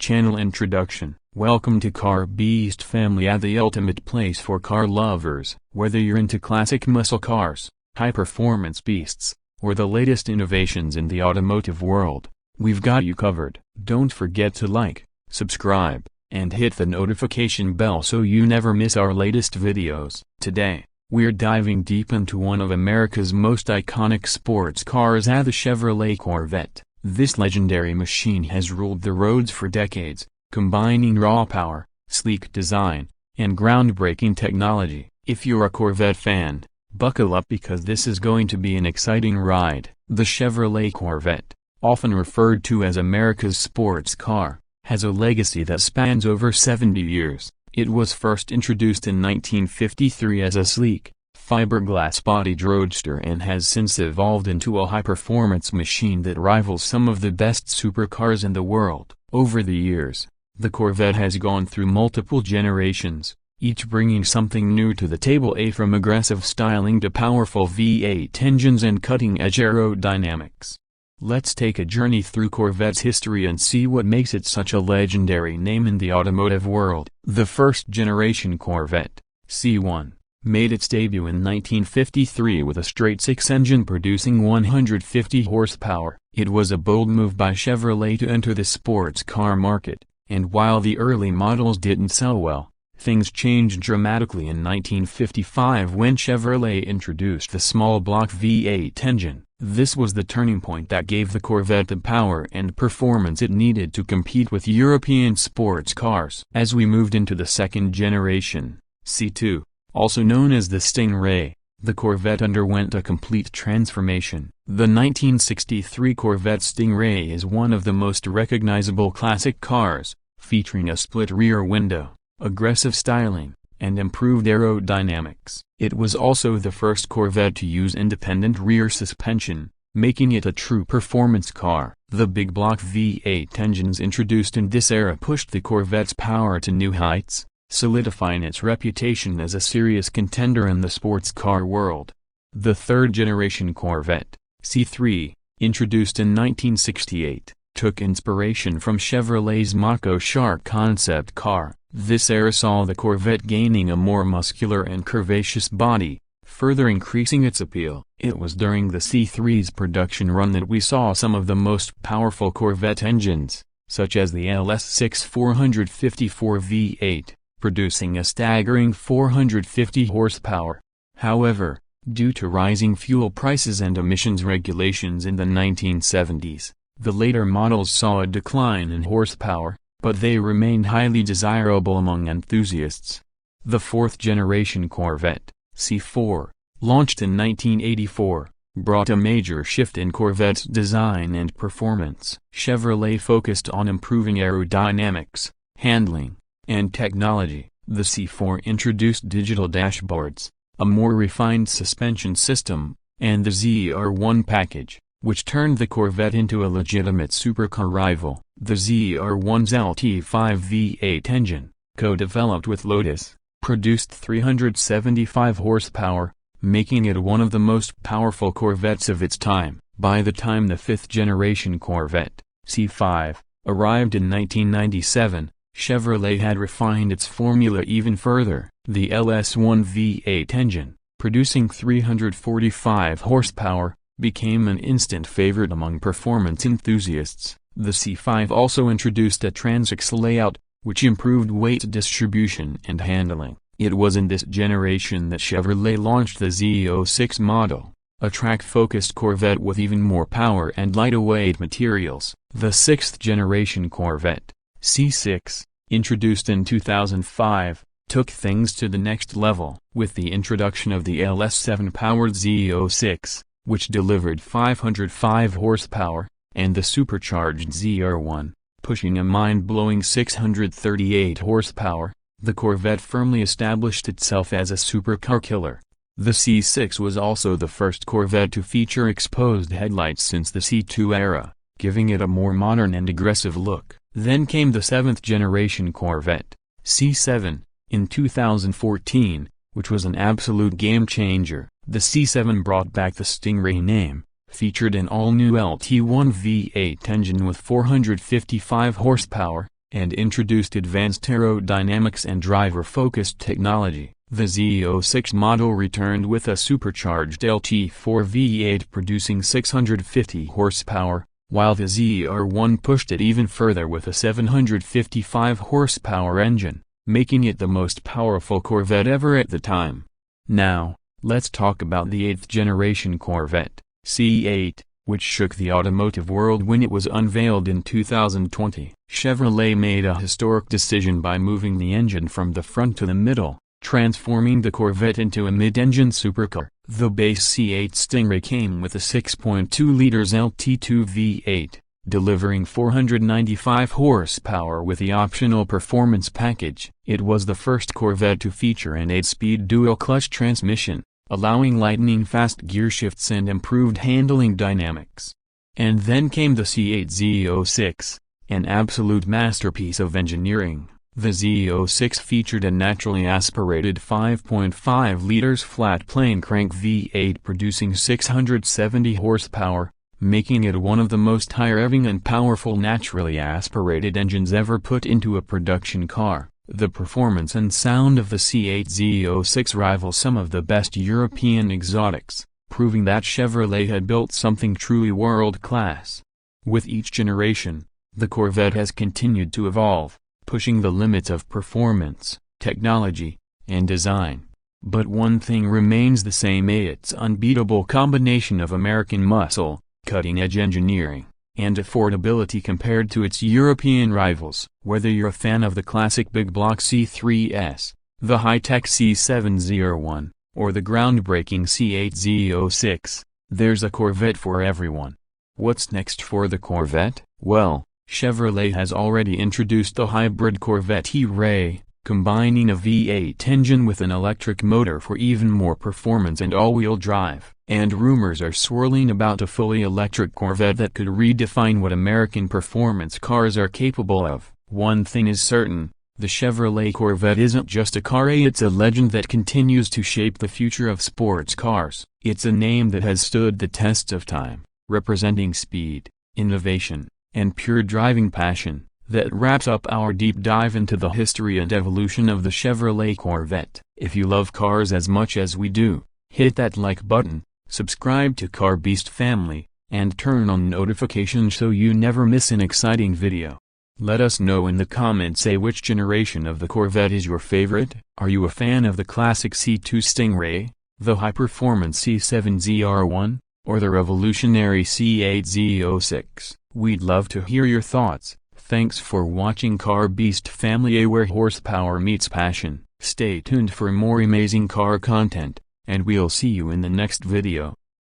channel introduction. Welcome to Car Beast family, at the ultimate place for car lovers. Whether you're into classic muscle cars, high-performance beasts, or the latest innovations in the automotive world, we've got you covered. Don't forget to like, subscribe, and hit the notification bell so you never miss our latest videos. Today, we're diving deep into one of America's most iconic sports cars, the Chevrolet Corvette. This legendary machine has ruled the roads for decades, combining raw power, sleek design, and groundbreaking technology. If you're a Corvette fan, buckle up because this is going to be an exciting ride. The Chevrolet Corvette, often referred to as America's sports car, has a legacy that spans over 70 years. It was first introduced in 1953 as a sleek, fiberglass-bodied roadster and has since evolved into a high-performance machine that rivals some of the best supercars in the world. Over the years, the Corvette has gone through multiple generations, each bringing something new to the table, from aggressive styling to powerful V8 engines and cutting-edge aerodynamics. Let's take a journey through Corvette's history and see what makes it such a legendary name in the automotive world. The first-generation Corvette, C1, made its debut in 1953 with a straight-six engine producing 150 horsepower. It was a bold move by Chevrolet to enter the sports car market, and while the early models didn't sell well, things changed dramatically in 1955 when Chevrolet introduced the small-block V8 engine. This was the turning point that gave the Corvette the power and performance it needed to compete with European sports cars. As we moved into the second generation, C2, also known as the Stingray, the Corvette underwent a complete transformation. The 1963 Corvette Stingray is one of the most recognizable classic cars, featuring a split rear window, aggressive styling, and improved aerodynamics. It was also the first Corvette to use independent rear suspension, making it a true performance car. The big block V8 engines introduced in this era pushed the Corvette's power to new heights, solidifying its reputation as a serious contender in the sports car world. The third-generation Corvette, C3, introduced in 1968, took inspiration from Chevrolet's Mach-E Shark concept car. This era saw the Corvette gaining a more muscular and curvaceous body, further increasing its appeal. It was during the C3's production run that we saw some of the most powerful Corvette engines, such as the LS6 454 V8, producing a staggering 450 horsepower. However, due to rising fuel prices and emissions regulations in the 1970s, the later models saw a decline in horsepower, but they remained highly desirable among enthusiasts. The fourth-generation Corvette, C4, launched in 1984, brought a major shift in Corvette's design and performance. Chevrolet focused on improving aerodynamics, handling, and technology. The C4 introduced digital dashboards, a more refined suspension system, and the ZR1 package, which turned the Corvette into a legitimate supercar rival. The ZR1's LT5 V8 engine, co-developed with Lotus, produced 375 horsepower, making it one of the most powerful Corvettes of its time. By the time the fifth-generation Corvette, C5, arrived in 1997, Chevrolet had refined its formula even further. The LS1 V8 engine, producing 345 horsepower, became an instant favorite among performance enthusiasts. The C5 also introduced a transaxle layout, which improved weight distribution and handling. It was in this generation that Chevrolet launched the Z06 model, a track-focused Corvette with even more power and lighter-weight materials. The sixth-generation Corvette, C6, introduced in 2005, took things to the next level. With the introduction of the LS7-powered Z06, which delivered 505 horsepower, and the supercharged ZR1, pushing a mind-blowing 638 horsepower, the Corvette firmly established itself as a supercar killer. The C6 was also the first Corvette to feature exposed headlights since the C2 era, giving it a more modern and aggressive look. Then came the seventh-generation Corvette, C7, in 2014, which was an absolute game-changer. The C7 brought back the Stingray name, featured an all-new LT1 V8 engine with 455 horsepower, and introduced advanced aerodynamics and driver-focused technology. The Z06 model returned with a supercharged LT4 V8 producing 650 horsepower, while the ZR1 pushed it even further with a 755 horsepower engine, making it the most powerful Corvette ever at the time. Now, let's talk about the 8th generation Corvette, C8, which shook the automotive world when it was unveiled in 2020. Chevrolet made a historic decision by moving the engine from the front to the middle, transforming the Corvette into a mid-engine supercar. The base C8 Stingray came with a 6.2 liters LT2 V8, delivering 495 horsepower with the optional performance package. It was the first Corvette to feature an 8-speed dual-clutch transmission, allowing lightning-fast gear shifts and improved handling dynamics. And then came the C8 Z06, an absolute masterpiece of engineering. The Z06 featured a naturally aspirated 5.5 liters flat-plane crank V8 producing 670 horsepower, making it one of the most high-revving and powerful naturally aspirated engines ever put into a production car. The performance and sound of the C8 Z06 rival some of the best European exotics, proving that Chevrolet had built something truly world-class. With each generation, the Corvette has continued to evolve, pushing the limits of performance, technology, and design. But one thing remains the same: its unbeatable combination of American muscle, cutting-edge engineering, and affordability compared to its European rivals. Whether you're a fan of the classic big block C3S, the high-tech C701, or the groundbreaking C8 Z06, there's a Corvette for everyone. What's next for the Corvette? Well, Chevrolet has already introduced the hybrid Corvette E-Ray, combining a V8 engine with an electric motor for even more performance and all-wheel drive. And rumors are swirling about a fully electric Corvette that could redefine what American performance cars are capable of. One thing is certain: the Chevrolet Corvette isn't just a car, it's a legend that continues to shape the future of sports cars. It's a name that has stood the test of time, representing speed, innovation, and pure driving passion. That wraps up our deep dive into the history and evolution of the Chevrolet Corvette. If you love cars as much as we do, hit that like button, subscribe to Car Beast Family, and turn on notifications so you never miss an exciting video. Let us know in the comments which generation of the Corvette is your favorite. Are you a fan of the classic C2 Stingray, the high-performance C7 ZR1, or the revolutionary C8 Z06? We'd love to hear your thoughts. Thanks for watching Car Beast Family, where horsepower meets passion. Stay tuned for more amazing car content, and we'll see you in the next video.